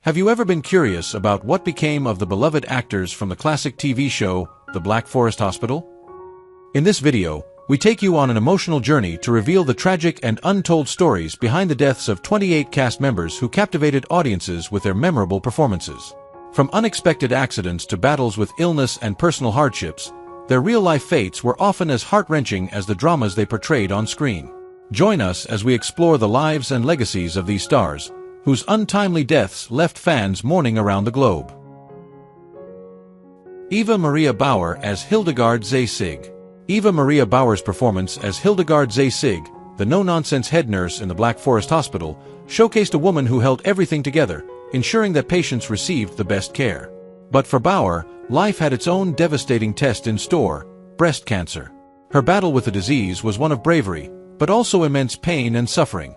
Have you ever been curious about what became of the beloved actors from the classic TV show, The Black Forest Hospital? In this video, we take you on an emotional journey to reveal the tragic and untold stories behind the deaths of 28 cast members who captivated audiences with their memorable performances. From unexpected accidents to battles with illness and personal hardships, their real-life fates were often as heart-wrenching as the dramas they portrayed on screen. Join us as we explore the lives and legacies of these stars, whose untimely deaths left fans mourning around the globe. Eva Maria Bauer as Hildegard Sig. Eva Maria Bauer's performance as Hildegard Sig, the no-nonsense head nurse in the Black Forest Hospital, showcased a woman who held everything together, ensuring that patients received the best care. But for Bauer, life had its own devastating test in store: breast cancer. Her battle with the disease was one of bravery, but also immense pain and suffering.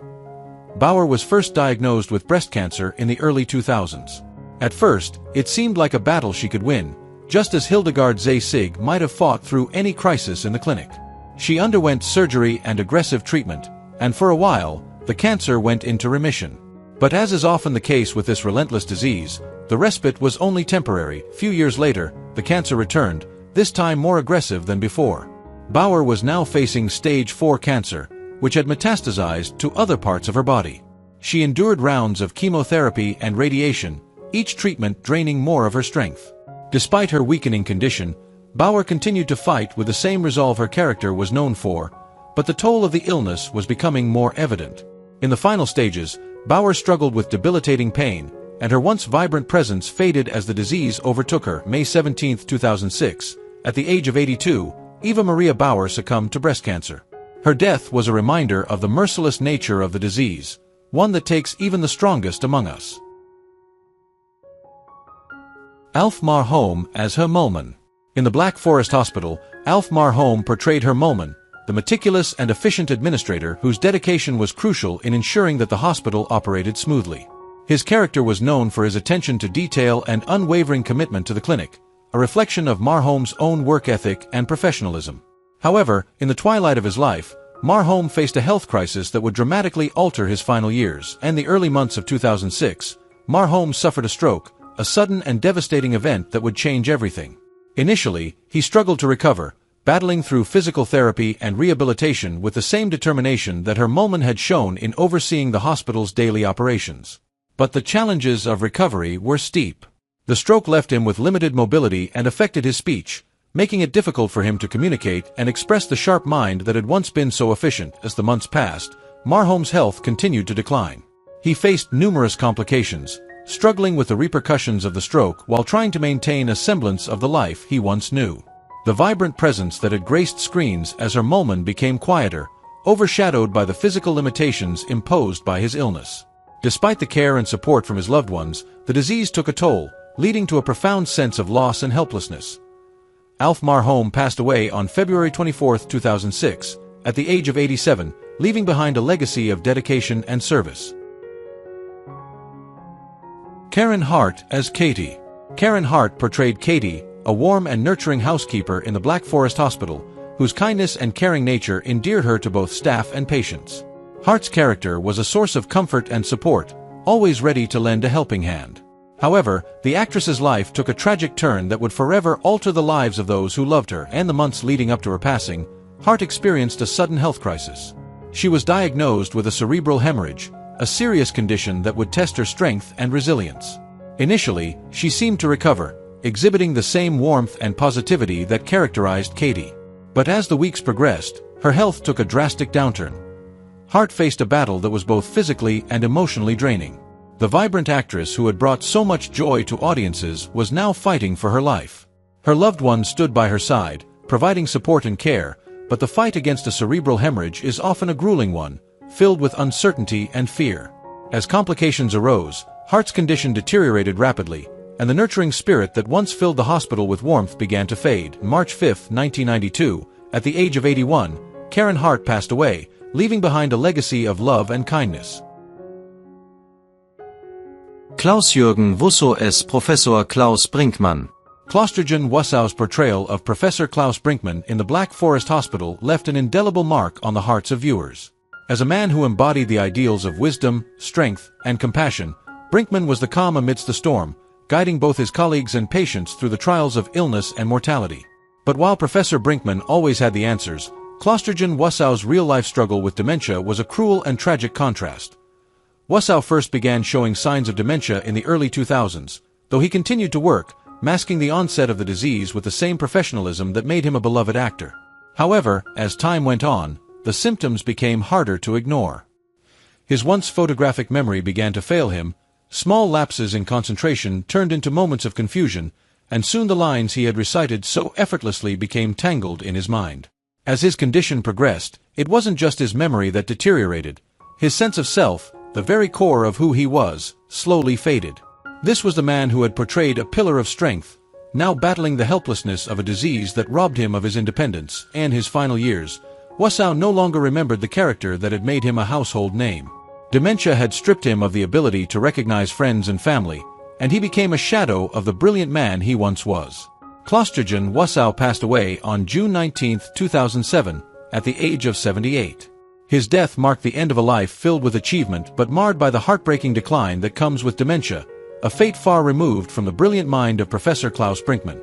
Bauer was first diagnosed with breast cancer in the early 2000s. At first, it seemed like a battle she could win, just as Hildegard Sig might have fought through any crisis in the clinic. She underwent surgery and aggressive treatment, and for a while, the cancer went into remission. But as is often the case with this relentless disease, the respite was only temporary. Few years later, the cancer returned, this time more aggressive than before. Bauer was now facing stage 4 cancer, which had metastasized to other parts of her body. She endured rounds of chemotherapy and radiation, each treatment draining more of her strength. Despite her weakening condition, Bauer continued to fight with the same resolve her character was known for, but the toll of the illness was becoming more evident. In the final stages, Bauer struggled with debilitating pain, and her once vibrant presence faded as the disease overtook her. May 17, 2006, at the age of 82, Eva Maria Bauer succumbed to breast cancer. Her death was a reminder of the merciless nature of the disease, one that takes even the strongest among us. Alf Marol as her Mollman. In the Black Forest Hospital, Alf Marol portrayed her Mollman, the meticulous and efficient administrator whose dedication was crucial in ensuring that the hospital operated smoothly. His character was known for his attention to detail and unwavering commitment to the clinic, a reflection of Marholm's own work ethic and professionalism. However, in the twilight of his life, Marholm faced a health crisis that would dramatically alter his final years, and the early months of 2006, Marholm suffered a stroke, a sudden and devastating event that would change everything. Initially, he struggled to recover, battling through physical therapy and rehabilitation with the same determination that her Mollman had shown in overseeing the hospital's daily operations. But the challenges of recovery were steep. The stroke left him with limited mobility and affected his speech, making it difficult for him to communicate and express the sharp mind that had once been so efficient. As the months passed, Marholm's health continued to decline. He faced numerous complications, struggling with the repercussions of the stroke while trying to maintain a semblance of the life he once knew. The vibrant presence that had graced screens as her Mollman became quieter, overshadowed by the physical limitations imposed by his illness. Despite the care and support from his loved ones, the disease took a toll, leading to a profound sense of loss and helplessness. Alf Marol passed away on February 24, 2006, at the age of 87, leaving behind a legacy of dedication and service. Karen Hart as Katie. Karen Hart portrayed Katie, a warm and nurturing housekeeper in the Black Forest Hospital, whose kindness and caring nature endeared her to both staff and patients. Hart's character was a source of comfort and support, always ready to lend a helping hand. However, the actress's life took a tragic turn that would forever alter the lives of those who loved her. In the months leading up to her passing, Hart experienced a sudden health crisis. She was diagnosed with a cerebral hemorrhage, a serious condition that would test her strength and resilience. Initially, she seemed to recover, exhibiting the same warmth and positivity that characterized Katie. But as the weeks progressed, her health took a drastic downturn. Hart faced a battle that was both physically and emotionally draining. The vibrant actress who had brought so much joy to audiences was now fighting for her life. Her loved ones stood by her side, providing support and care, but the fight against a cerebral hemorrhage is often a grueling one, filled with uncertainty and fear. As complications arose, Hart's condition deteriorated rapidly, and the nurturing spirit that once filled the hospital with warmth began to fade. March 5, 1992, at the age of 81, Karen Hart passed away, leaving behind a legacy of love and kindness. Klaus-Jürgen Wusso as Professor Klaus Brinkman. Klaus-Jürgen Wussow's portrayal of Professor Klaus Brinkman in the Black Forest Hospital left an indelible mark on the hearts of viewers. As a man who embodied the ideals of wisdom, strength, and compassion, Brinkman was the calm amidst the storm, guiding both his colleagues and patients through the trials of illness and mortality. But while Professor Brinkman always had the answers, Klosterjan Wassau's real-life struggle with dementia was a cruel and tragic contrast. Wassau first began showing signs of dementia in the early 2000s, though he continued to work, masking the onset of the disease with the same professionalism that made him a beloved actor. However, as time went on, the symptoms became harder to ignore. His once photographic memory began to fail him, small lapses in concentration turned into moments of confusion, and soon the lines he had recited so effortlessly became tangled in his mind. As his condition progressed, it wasn't just his memory that deteriorated. His sense of self, the very core of who he was, slowly faded. This was the man who had portrayed a pillar of strength, now battling the helplessness of a disease that robbed him of his independence. In his final years, Wassau no longer remembered the character that had made him a household name. Dementia had stripped him of the ability to recognize friends and family, and he became a shadow of the brilliant man he once was. Klosterjan Wassau passed away on June 19, 2007, at the age of 78. His death marked the end of a life filled with achievement but marred by the heartbreaking decline that comes with dementia, a fate far removed from the brilliant mind of Professor Klaus Brinkman.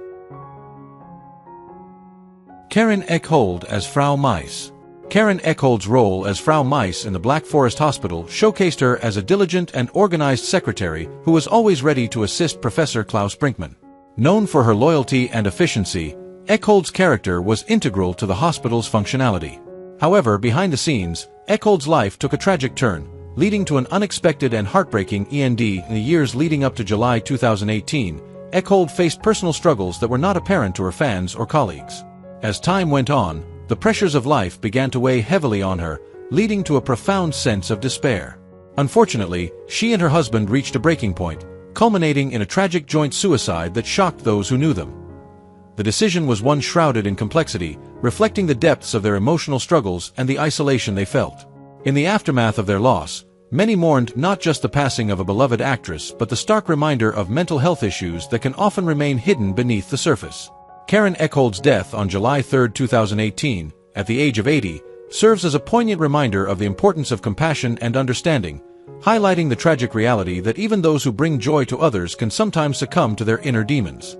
Karin Ekhold as Frau Meiss. Karin Ekhold's role as Frau Meiss in the Black Forest Hospital showcased her as a diligent and organized secretary who was always ready to assist Professor Klaus Brinkman. Known for her loyalty and efficiency, Ekhold's character was integral to the hospital's functionality. However, behind the scenes, Ekhold's life took a tragic turn, leading to an unexpected and heartbreaking end. In the years leading up to July 2018, Ekhold faced personal struggles that were not apparent to her fans or colleagues. As time went on, the pressures of life began to weigh heavily on her, leading to a profound sense of despair. Unfortunately, she and her husband reached a breaking point, culminating in a tragic joint suicide that shocked those who knew them. The decision was one shrouded in complexity, reflecting the depths of their emotional struggles and the isolation they felt. In the aftermath of their loss, many mourned not just the passing of a beloved actress but the stark reminder of mental health issues that can often remain hidden beneath the surface. Karin Ekhold's death on July 3, 2018, at the age of 80, serves as a poignant reminder of the importance of compassion and understanding, highlighting the tragic reality that even those who bring joy to others can sometimes succumb to their inner demons.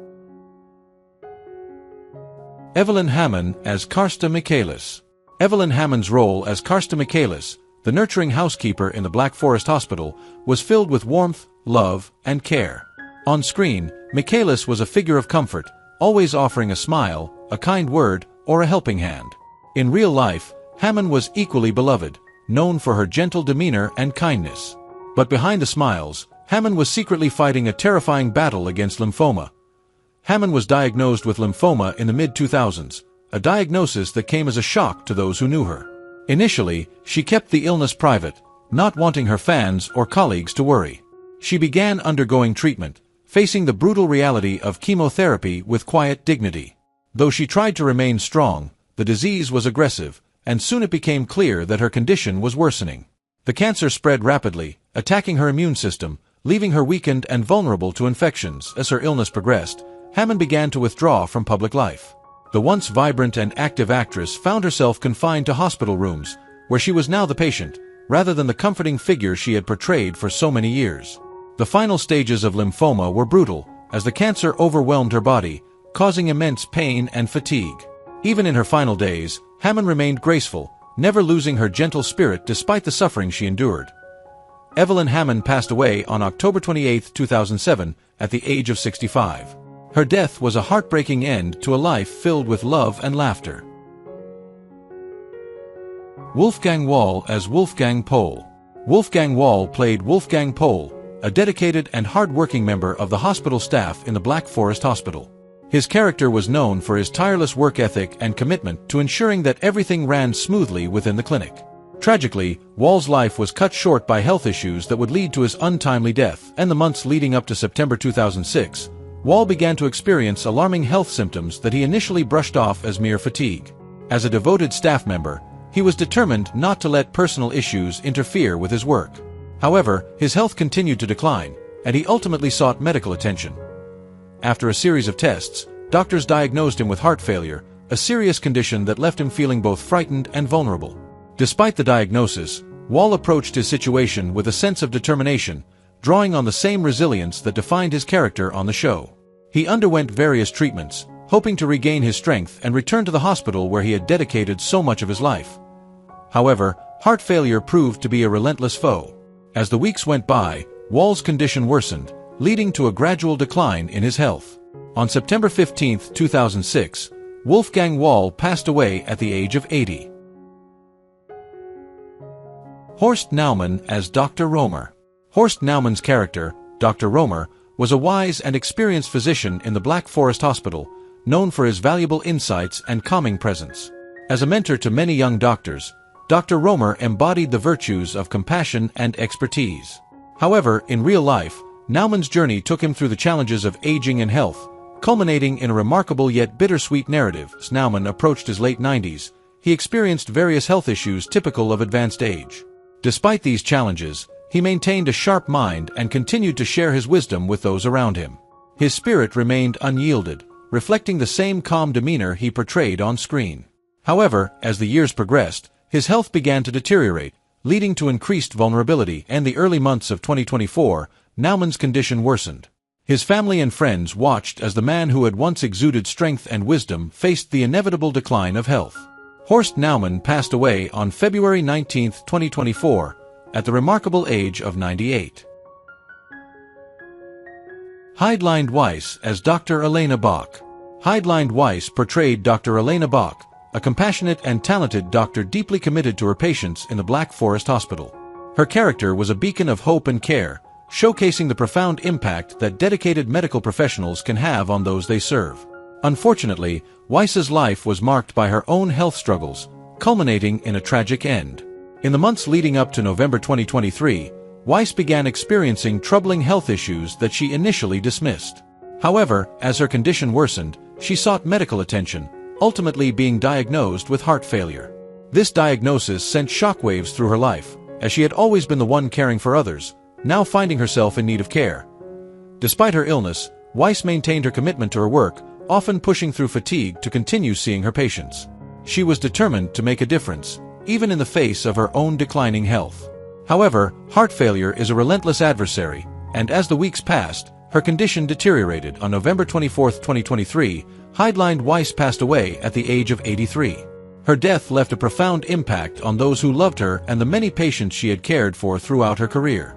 Evelyn Hammond as Karsta Michaelis. Evelyn Hammond's role as Karsta Michaelis, the nurturing housekeeper in the Black Forest Hospital, was filled with warmth, love, and care. On screen, Michaelis was a figure of comfort, always offering a smile, a kind word, or a helping hand. In real life, Hammond was equally beloved, known for her gentle demeanor and kindness. But behind the smiles, Hammond was secretly fighting a terrifying battle against lymphoma. Hammond was diagnosed with lymphoma in the mid-2000s, a diagnosis that came as a shock to those who knew her. Initially, she kept the illness private, not wanting her fans or colleagues to worry. She began undergoing treatment, facing the brutal reality of chemotherapy with quiet dignity. Though she tried to remain strong, the disease was aggressive, and soon it became clear that her condition was worsening. The cancer spread rapidly, attacking her immune system, leaving her weakened and vulnerable to infections. As her illness progressed, Hammond began to withdraw from public life. The once vibrant and active actress found herself confined to hospital rooms, where she was now the patient, rather than the comforting figure she had portrayed for so many years. The final stages of lymphoma were brutal, as the cancer overwhelmed her body, causing immense pain and fatigue. Even in her final days, Hammond remained graceful, never losing her gentle spirit despite the suffering she endured. Evelyn Hammond passed away on October 28, 2007, at the age of 65. Her death was a heartbreaking end to a life filled with love and laughter. Wolfgang Wall as Wolfgang Pohl. Wolfgang Wall played Wolfgang Pohl, a dedicated and hard-working member of the hospital staff in the Black Forest Hospital. His character was known for his tireless work ethic and commitment to ensuring that everything ran smoothly within the clinic. Tragically, Wall's life was cut short by health issues that would lead to his untimely death, and the months leading up to September 2006, Wall began to experience alarming health symptoms that he initially brushed off as mere fatigue. As a devoted staff member, he was determined not to let personal issues interfere with his work. However, his health continued to decline, and he ultimately sought medical attention. After a series of tests, doctors diagnosed him with heart failure, a serious condition that left him feeling both frightened and vulnerable. Despite the diagnosis, Wall approached his situation with a sense of determination, drawing on the same resilience that defined his character on the show. He underwent various treatments, hoping to regain his strength and return to the hospital where he had dedicated so much of his life. However, heart failure proved to be a relentless foe. As the weeks went by, Wall's condition worsened, leading to a gradual decline in his health. On September 15, 2006, Wolfgang Wall passed away at the age of 80. Horst Naumann as Dr. Romer. Horst Naumann's character, Dr. Romer, was a wise and experienced physician in the Black Forest Hospital, known for his valuable insights and calming presence. As a mentor to many young doctors, Dr. Romer embodied the virtues of compassion and expertise. However, in real life, Naumann's journey took him through the challenges of aging and health, culminating in a remarkable yet bittersweet narrative. As Naumann approached his late 90s, he experienced various health issues typical of advanced age. Despite these challenges, he maintained a sharp mind and continued to share his wisdom with those around him. His spirit remained unyielded, reflecting the same calm demeanor he portrayed on screen. However, as the years progressed, his health began to deteriorate, leading to increased vulnerability, and the early months of 2024, Naumann's condition worsened. His family and friends watched as the man who had once exuded strength and wisdom faced the inevitable decline of health. Horst Naumann passed away on February 19, 2024, at the remarkable age of 98. Hel Weiss as Dr. Elena Bach. Hel Weiss portrayed Dr. Elena Bach, a compassionate and talented doctor deeply committed to her patients in the Black Forest Hospital. Her character was a beacon of hope and care, showcasing the profound impact that dedicated medical professionals can have on those they serve. Unfortunately, Weiss's life was marked by her own health struggles, culminating in a tragic end. In the months leading up to November 2023, Weiss began experiencing troubling health issues that she initially dismissed. However, as her condition worsened, she sought medical attention, ultimately being diagnosed with heart failure. This diagnosis sent shockwaves through her life, as she had always been the one caring for others, now finding herself in need of care. Despite her illness, Weiss maintained her commitment to her work, often pushing through fatigue to continue seeing her patients. She was determined to make a difference, even in the face of her own declining health. However, heart failure is a relentless adversary, and as the weeks passed, her condition deteriorated. On November 24, 2023, Hel Weiss passed away at the age of 83. Her death left a profound impact on those who loved her and the many patients she had cared for throughout her career.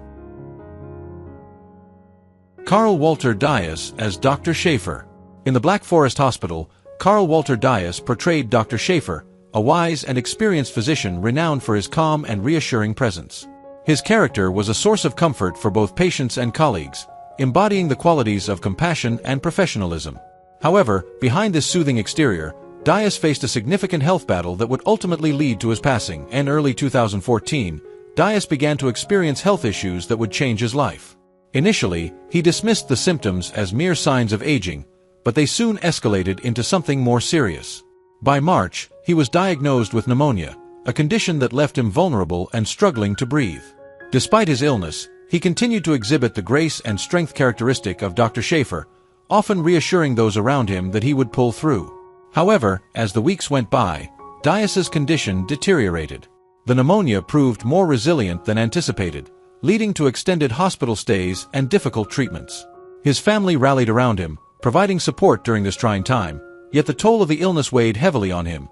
Karl Walter Dias as Dr. Schaefer. In the Black Forest Hospital, Karl Walter Dias portrayed Dr. Schaefer, a wise and experienced physician renowned for his calm and reassuring presence. His character was a source of comfort for both patients and colleagues, embodying the qualities of compassion and professionalism. However, behind this soothing exterior, Dias faced a significant health battle that would ultimately lead to his passing. In early 2014, Dias began to experience health issues that would change his life. Initially, he dismissed the symptoms as mere signs of aging, but they soon escalated into something more serious. By March, he was diagnosed with pneumonia, a condition that left him vulnerable and struggling to breathe. Despite his illness, he continued to exhibit the grace and strength characteristic of Dr. Schaefer, often reassuring those around him that he would pull through. However, as the weeks went by, Dias's condition deteriorated. The pneumonia proved more resilient than anticipated, leading to extended hospital stays and difficult treatments. His family rallied around him, providing support during this trying time, yet the toll of the illness weighed heavily on him.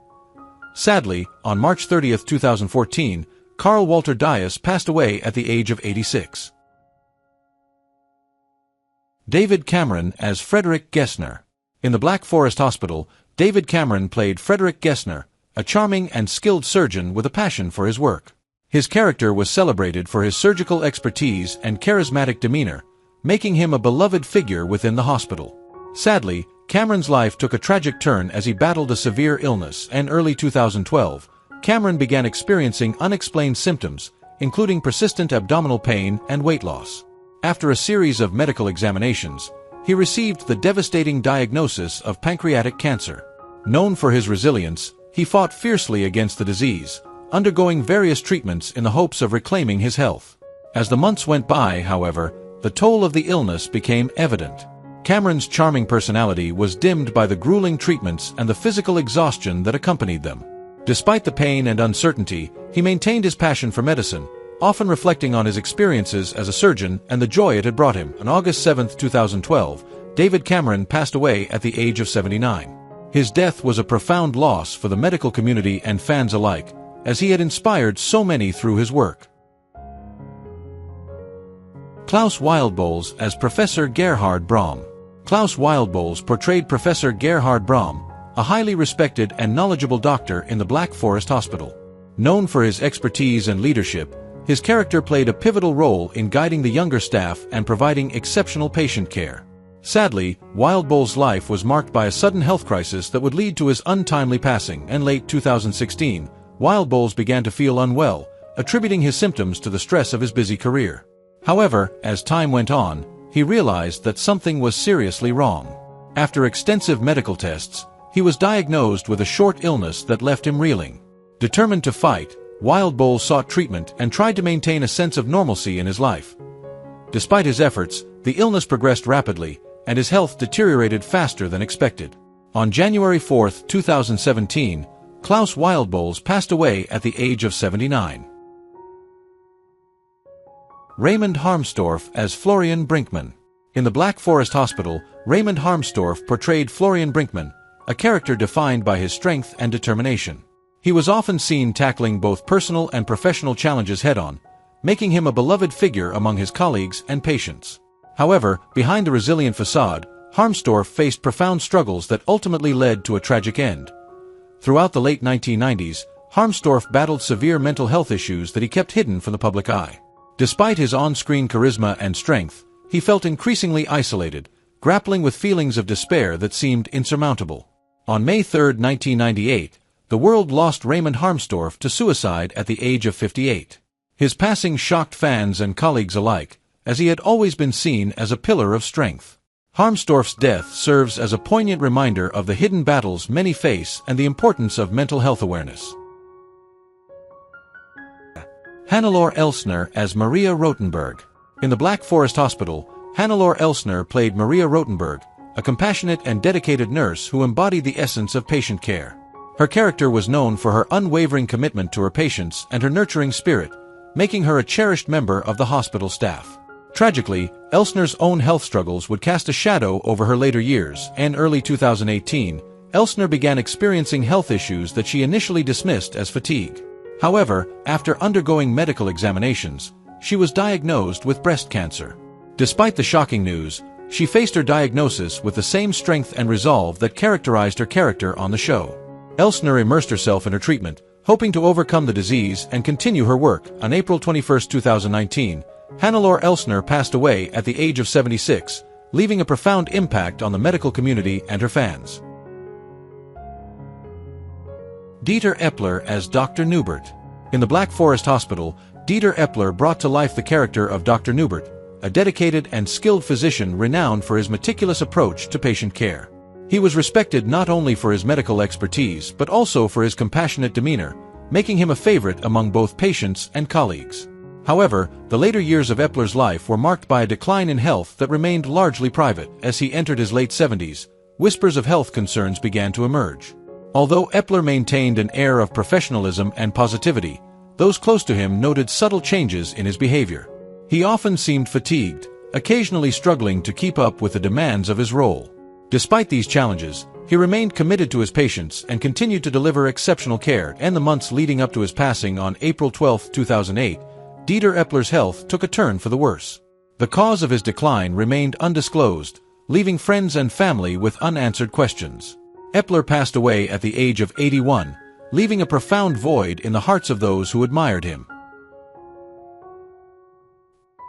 Sadly, on March 30, 2014, Karl Walter Dias passed away at the age of 86. David Cameron as Frederick Gessner. In the Black Forest Hospital, David Cameron played Frederick Gessner, a charming and skilled surgeon with a passion for his work. His character was celebrated for his surgical expertise and charismatic demeanor, making him a beloved figure within the hospital. Sadly, Cameron's life took a tragic turn as he battled a severe illness. In early 2012, Cameron began experiencing unexplained symptoms, including persistent abdominal pain and weight loss. After a series of medical examinations, he received the devastating diagnosis of pancreatic cancer. Known for his resilience, he fought fiercely against the disease, undergoing various treatments in the hopes of reclaiming his health. As the months went by, however, the toll of the illness became evident. Cameron's charming personality was dimmed by the grueling treatments and the physical exhaustion that accompanied them. Despite the pain and uncertainty, he maintained his passion for medicine, often reflecting on his experiences as a surgeon and the joy it had brought him. On August 7, 2012, David Cameron passed away at the age of 79. His death was a profound loss for the medical community and fans alike, as he had inspired so many through his work. Clouse Wildbows as Professor Gerhard Braum. Clouse Wildbows portrayed Professor Gerhard Braum, a highly respected and knowledgeable doctor in the Black Forest Hospital. Known for his expertise and leadership, his character played a pivotal role in guiding the younger staff and providing exceptional patient care. Sadly, Wildbows' life was marked by a sudden health crisis that would lead to his untimely passing, and late 2016, Wildbows began to feel unwell, attributing his symptoms to the stress of his busy career. However, as time went on, he realized that something was seriously wrong. After extensive medical tests, he was diagnosed with a short illness that left him reeling. Determined to fight, Wildbows sought treatment and tried to maintain a sense of normalcy in his life. Despite his efforts, the illness progressed rapidly, and his health deteriorated faster than expected. On January 4, 2017, Clouse Wildbows passed away at the age of 79. Raymond Harmstorff as Florian Brinkman. In the Black Forest Hospital, Raymond Harmstorff portrayed Florian Brinkman, a character defined by his strength and determination. He was often seen tackling both personal and professional challenges head-on, making him a beloved figure among his colleagues and patients. However, behind the resilient facade, Harmstorff faced profound struggles that ultimately led to a tragic end. Throughout the late 1990s, Harmstorff battled severe mental health issues that he kept hidden from the public eye. Despite his on-screen charisma and strength, he felt increasingly isolated, grappling with feelings of despair that seemed insurmountable. On May 3, 1998, the world lost Raymond Harmstorff to suicide at the age of 58. His passing shocked fans and colleagues alike, as he had always been seen as a pillar of strength. Harmstorff's death serves as a poignant reminder of the hidden battles many face and the importance of mental health awareness. Hannalore Elner as Maria Rotenberg. In the Black Forest Hospital, Hannalore Elner played Maria Rotenberg, a compassionate and dedicated nurse who embodied the essence of patient care. Her character was known for her unwavering commitment to her patients and her nurturing spirit, making her a cherished member of the hospital staff. Tragically, Elner's own health struggles would cast a shadow over her later years, and early 2018, Elner began experiencing health issues that she initially dismissed as fatigue. However, after undergoing medical examinations, she was diagnosed with breast cancer. Despite the shocking news, she faced her diagnosis with the same strength and resolve that characterized her character on the show. Elner immersed herself in her treatment, hoping to overcome the disease and continue her work. On April 21, 2019, Hannalore Elner passed away at the age of 76, leaving a profound impact on the medical community and her fans. Dieter Epler as Dr. Newbert. In the Black Forest Hospital, Dieter Epler brought to life the character of Dr. Newbert, a dedicated and skilled physician renowned for his meticulous approach to patient care. He was respected not only for his medical expertise but also for his compassionate demeanor, making him a favorite among both patients and colleagues. However, the later years of Epler's life were marked by a decline in health that remained largely private. As he entered his late 70s, whispers of health concerns began to emerge. Although Epler maintained an air of professionalism and positivity, those close to him noted subtle changes in his behavior. He often seemed fatigued, occasionally struggling to keep up with the demands of his role. Despite these challenges, he remained committed to his patients and continued to deliver exceptional care. In the months leading up to his passing on April 12, 2008, Dieter Epler's health took a turn for the worse. The cause of his decline remained undisclosed, leaving friends and family with unanswered questions. Epler passed away at the age of 81, leaving a profound void in the hearts of those who admired him.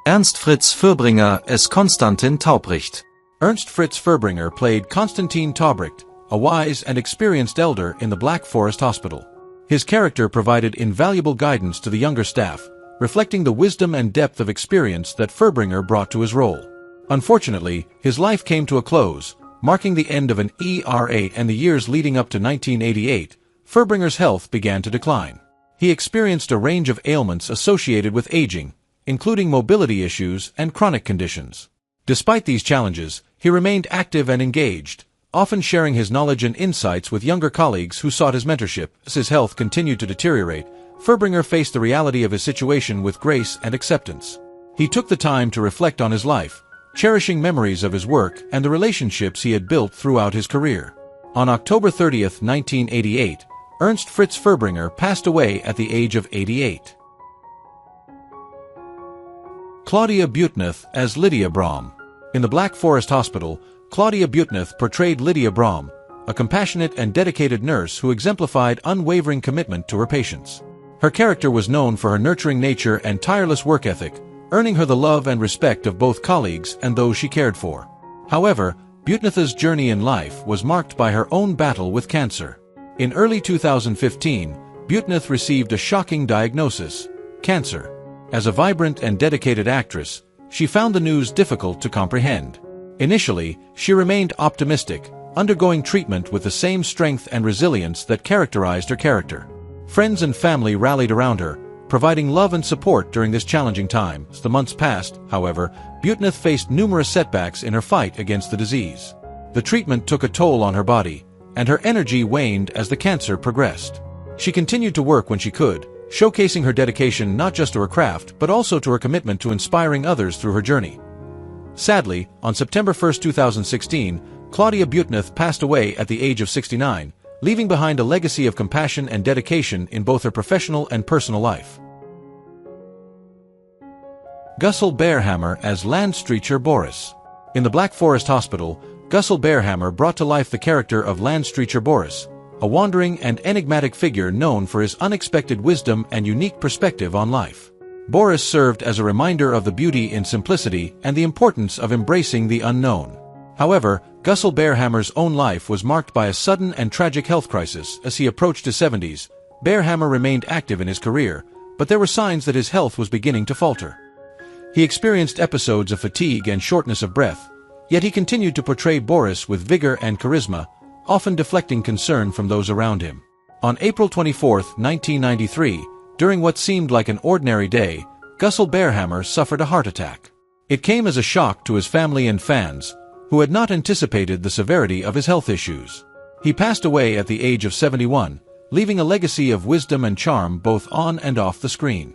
Ernst Fritz Fürbringer as Konstantin Taubricht. Ernst Fritz Fürbringer played Konstantin Taubricht, a wise and experienced elder in the Black Forest Hospital. His character provided invaluable guidance to the younger staff, reflecting the wisdom and depth of experience that Fürbringer brought to his role. Unfortunately, his life came to a close, marking the end of an era, and the years leading up to 1988, Fürbringer's health began to decline. He experienced a range of ailments associated with aging, including mobility issues and chronic conditions. Despite these challenges, he remained active and engaged, often sharing his knowledge and insights with younger colleagues who sought his mentorship. As his health continued to deteriorate, Furbringer faced the reality of his situation with grace and acceptance. He took the time to reflect on his life, cherishing memories of his work and the relationships he had built throughout his career. On October 30, 1988, Ernst Fritz Furbringer passed away at the age of 88. Claudia Butth as Lydia Brahm. In the Black Forest Hospital, Claudia Butth portrayed Lydia Brahm, a compassionate and dedicated nurse who exemplified unwavering commitment to her patients. Her character was known for her nurturing nature and tireless work ethic, earning her the love and respect of both colleagues and those she cared for. However, Butth's journey in life was marked by her own battle with cancer. In early 2015, Butth received a shocking diagnosis: cancer. As a vibrant and dedicated actress, she found the news difficult to comprehend. Initially, she remained optimistic, undergoing treatment with the same strength and resilience that characterized her character. Friends and family rallied around her, providing love and support during this challenging time. As the months passed, however, Butth faced numerous setbacks in her fight against the disease. The treatment took a toll on her body, and her energy waned as the cancer progressed. She continued to work when she could, showcasing her dedication not just to her craft but also to her commitment to inspiring others through her journey. Sadly, on September 1, 2016, Claudia Butth passed away at the age of 69, leaving behind a legacy of compassion and dedication in both her professional and personal life. Gusle Bearhammer as Landstreicher Boris. In the Black Forest Hospital, Gusle Bearhammer brought to life the character of Landstreicher Boris, a wandering and enigmatic figure known for his unexpected wisdom and unique perspective on life. Boris served as a reminder of the beauty in simplicity and the importance of embracing the unknown. However, Gusle Bearhammer's own life was marked by a sudden and tragic health crisis. As he approached his 70s, Bearhammer remained active in his career, but there were signs that his health was beginning to falter. He experienced episodes of fatigue and shortness of breath, yet he continued to portray Boris with vigor and charisma, often deflecting concern from those around him. On April 24, 1993, during what seemed like an ordinary day, Gusle Bearhammer suffered a heart attack. It came as a shock to his family and fans, who had not anticipated the severity of his health issues. He passed away at the age of 71, leaving a legacy of wisdom and charm both on and off the screen.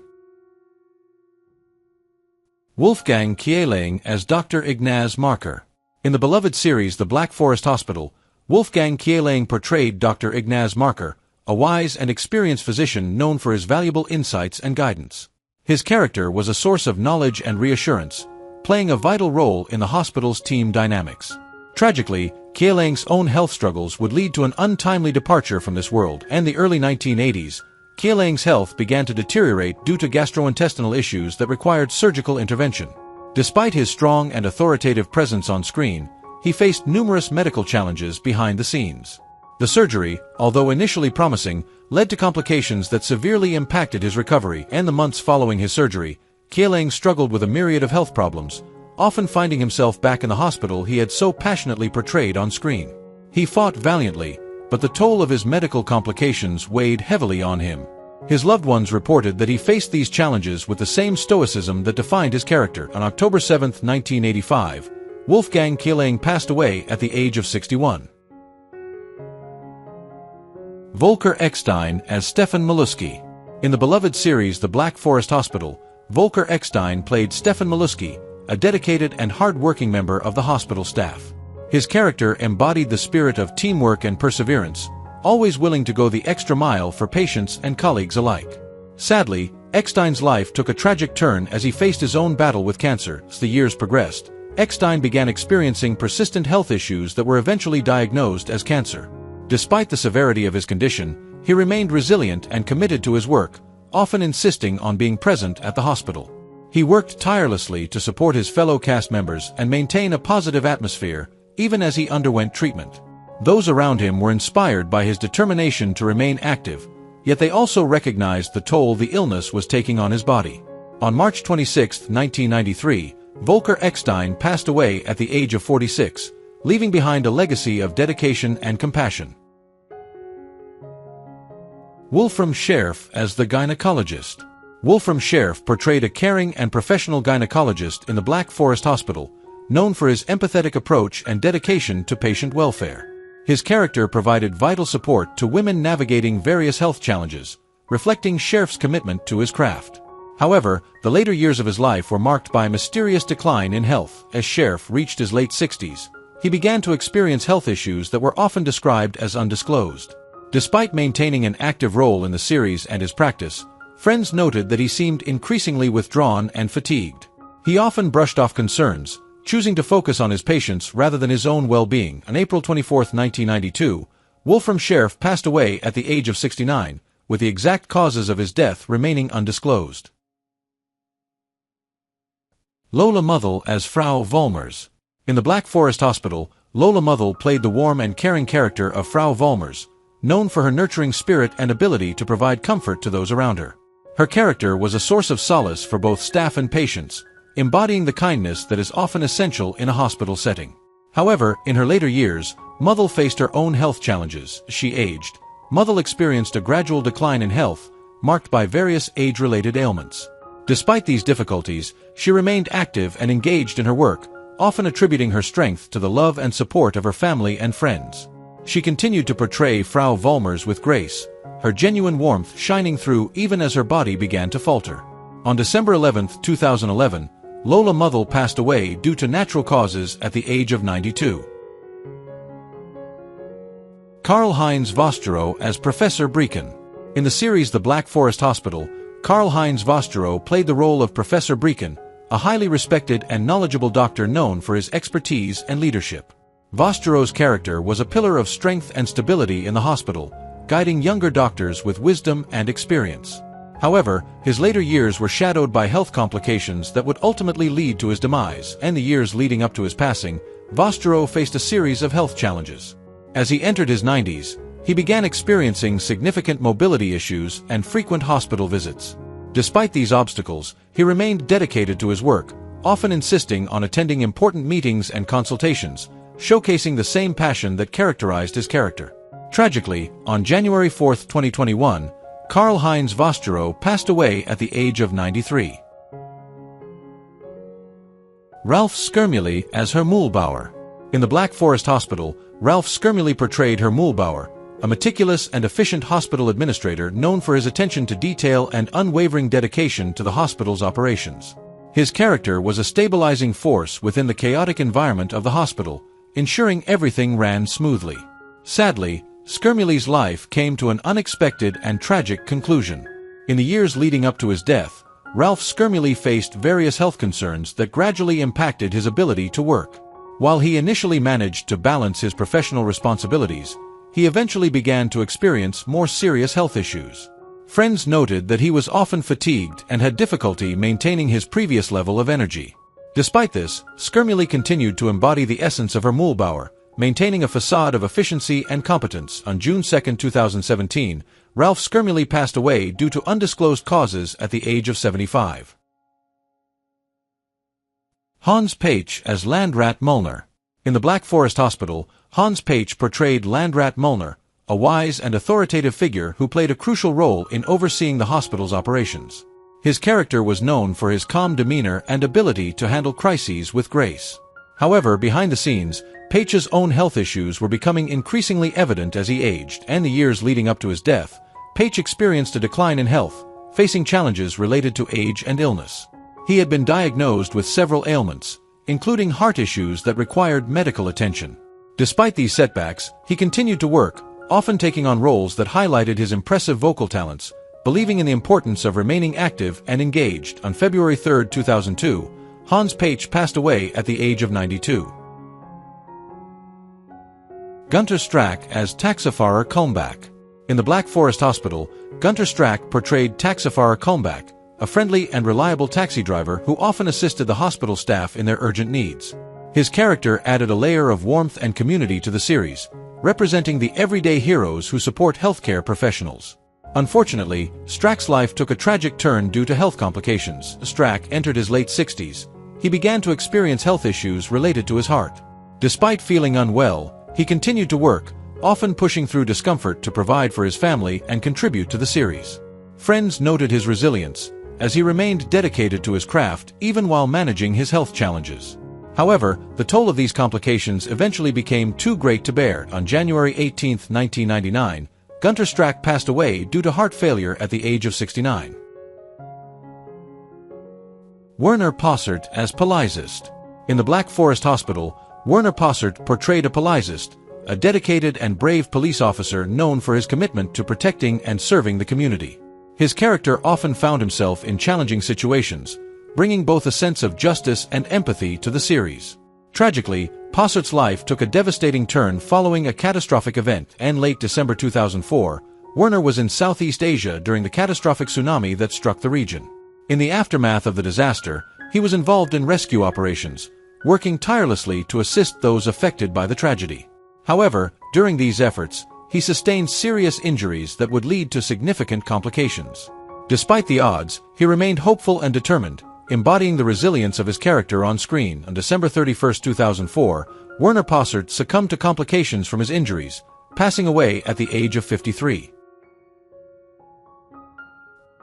Wolfgang Kielering as Dr. Ignaz Marker. In the beloved series The Black Forest Hospital, Wolfgang Kielering portrayed Dr. Ignaz Marker, a wise and experienced physician known for his valuable insights and guidance. His character was a source of knowledge and reassurance, playing a vital role in the hospital's team dynamics. Tragically, Kielering's own health struggles would lead to an untimely departure from this world, and in the early 1980s, Kielering's health began to deteriorate due to gastrointestinal issues that required surgical intervention. Despite his strong and authoritative presence on screen, he faced numerous medical challenges behind the scenes. The surgery, although initially promising, led to complications that severely impacted his recovery, and the months following his surgery, Kielering struggled with a myriad of health problems, often finding himself back in the hospital he had so passionately portrayed on screen. He fought valiantly, but the toll of his medical complications weighed heavily on him. His loved ones reported that he faced these challenges with the same stoicism that defined his character. On October 7, 1985, Wolfgang Kielering passed away at the age of 61. Vulker Einstein as Stefan Milewski. In the beloved series The Black Forest Hospital, Vulker Einstein played Stefan Milewski, a dedicated and hard-working member of the hospital staff. His character embodied the spirit of teamwork and perseverance, always willing to go the extra mile for patients and colleagues alike. Sadly, Einstein's life took a tragic turn as he faced his own battle with cancer. As the years progressed, Einstein began experiencing persistent health issues that were eventually diagnosed as cancer. Despite the severity of his condition, he remained resilient and committed to his work, often insisting on being present at the hospital. He worked tirelessly to support his fellow cast members and maintain a positive atmosphere, even as he underwent treatment. Those around him were inspired by his determination to remain active, yet they also recognized the toll the illness was taking on his body. On March 26, 1993, Vulker Einstein passed away at the age of 46, leaving behind a legacy of dedication and compassion. Wolfram Sheriff as the gynecologist. Wolfram Sheriff portrayed a caring and professional gynecologist in the Black Forest Hospital, known for his empathetic approach and dedication to patient welfare. His character provided vital support to women navigating various health challenges, reflecting Sheriff's commitment to his craft. However, the later years of his life were marked by a mysterious decline in health. As Sheriff reached his late 60s, he began to experience health issues that were often described as undisclosed. Despite maintaining an active role in the series and his practice, friends noted that he seemed increasingly withdrawn and fatigued. He often brushed off concerns, choosing to focus on his patients rather than his own well-being. On April 24, 1992, Wolfram Sheriff passed away at the age of 69, with the exact causes of his death remaining undisclosed. Lola Mu as Frau Vollmers. In the Black Forest Hospital, Lola Mu played the warm and caring character of Frau Vollmers, known for her nurturing spirit and ability to provide comfort to those around her. Her character was a source of solace for both staff and patients, embodying the kindness that is often essential in a hospital setting. However, in her later years, Mu faced her own health challenges. As she aged, Mu experienced a gradual decline in health, marked by various age-related ailments. Despite these difficulties, she remained active and engaged in her work, often attributing her strength to the love and support of her family and friends. She continued to portray Frau Vollmers with grace, her genuine warmth shining through even as her body began to falter. On December 11, 2011, Lola Mu passed away due to natural causes at the age of 92. Karl Hinesvosto as Professor Brinkman. In the series The Black Forest Hospital, Karl Hinesvosto played the role of Professor Brinkman, a highly respected and knowledgeable doctor known for his expertise and leadership. Vostro's character was a pillar of strength and stability in the hospital, guiding younger doctors with wisdom and experience. However, his later years were shadowed by health complications that would ultimately lead to his demise, and the years leading up to his passing, Vostro faced a series of health challenges. As he entered his 90s, he began experiencing significant mobility issues and frequent hospital visits. Despite these obstacles, he remained dedicated to his work, often insisting on attending important meetings and consultations, showcasing the same passion that characterized his character. Tragically, on January 4, 2021, Karl Hinesvosto passed away at the age of 93. Ralph Skirmuli as Herr Mühlbauer. In the Black Forest Hospital, Ralph Skirmuli portrayed Herr Mühlbauer, a meticulous and efficient hospital administrator known for his attention to detail and unwavering dedication to the hospital's operations. His character was a stabilizing force within the chaotic environment of the hospital, ensuring everything ran smoothly. Sadly, Skirmuli's life came to an unexpected and tragic conclusion. In the years leading up to his death, Ralph Skirmuli faced various health concerns that gradually impacted his ability to work. While he initially managed to balance his professional responsibilities, he eventually began to experience more serious health issues. Friends noted that he was often fatigued and had difficulty maintaining his previous level of energy. Despite this, Skirmuli continued to embody the essence of Herr Mühlbauer, maintaining a facade of efficiency and competence. On June 2, 2017, Ralph Skirmuli passed away due to undisclosed causes at the age of 75. Hans Pache as Landrat Mollner. In the Black Forest Hospital, Hans Pache portrayed Landrat Mollner, a wise and authoritative figure who played a crucial role in overseeing the hospital's operations. His character was known for his calm demeanor and ability to handle crises with grace. However, behind the scenes, Pache's own health issues were becoming increasingly evident as he aged, and the years leading up to his death, Pache experienced a decline in health, facing challenges related to age and illness. He had been diagnosed with several ailments, including heart issues that required medical attention. Despite these setbacks, he continued to work, often taking on roles that highlighted his impressive vocal talents, believing in the importance of remaining active and engaged. On February 3, 2002, Hans Pache passed away at the age of 92. Gunter Stack as Taxifahrer Kulmbach. In the Black Forest Hospital, Gunter Stack portrayed Taxifahrer Kulmbach, a friendly and reliable taxi driver who often assisted the hospital staff in their urgent needs. His character added a layer of warmth and community to the series, representing the everyday heroes who support healthcare professionals. Unfortunately, Stack's life took a tragic turn due to health complications. Stack entered his late 60s. He began to experience health issues related to his heart. Despite feeling unwell, he continued to work, often pushing through discomfort to provide for his family and contribute to the series. Friends noted his resilience, as he remained dedicated to his craft even while managing his health challenges. However, the toll of these complications eventually became too great to bear. On January 18, 1999, Gunter Stack passed away due to heart failure at the age of 69. Werner Stak as polizist. In the Black Forest Hospital, Werner Stak portrayed a polizist, a dedicated and brave police officer known for his commitment to protecting and serving the community. His character often found himself in challenging situations, bringing both a sense of justice and empathy to the series. Tragically, Stak's life took a devastating turn following a catastrophic event, and late December 2004, Werner was in Southeast Asia during the catastrophic tsunami that struck the region. In the aftermath of the disaster, he was involved in rescue operations, working tirelessly to assist those affected by the tragedy. However, during these efforts, he sustained serious injuries that would lead to significant complications. Despite the odds, he remained hopeful and determined, embodying the resilience of his character on screen. On December 31, 2004, Werner Stak succumbed to complications from his injuries, passing away at the age of 53.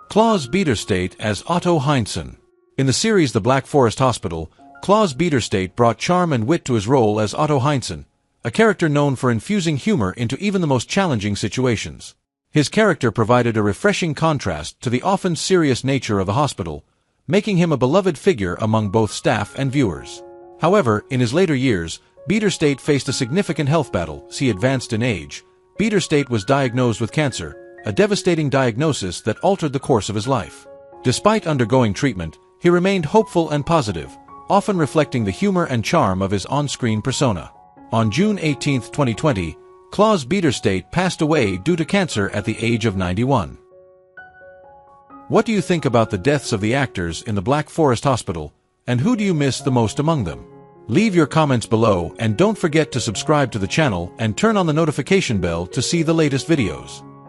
Claus Boesen as Otto Heinsohn. In the series The Black Forest Hospital, Claus Boesen brought charm and wit to his role as Otto Heinsohn, a character known for infusing humor into even the most challenging situations. His character provided a refreshing contrast to the often serious nature of the hospital, making him a beloved figure among both staff and viewers. However, in his later years, Boesen faced a significant health battle as he advanced in age. Boesen was diagnosed with cancer, a devastating diagnosis that altered the course of his life. Despite undergoing treatment, he remained hopeful and positive, often reflecting the humor and charm of his on-screen persona. On June 18, 2020, Claus Boesen passed away due to cancer at the age of 91. What do you think about the deaths of the actors in the Black Forest Hospital, and who do you miss the most among them? Leave your comments below and don't forget to subscribe to the channel and turn on the notification bell to see the latest videos.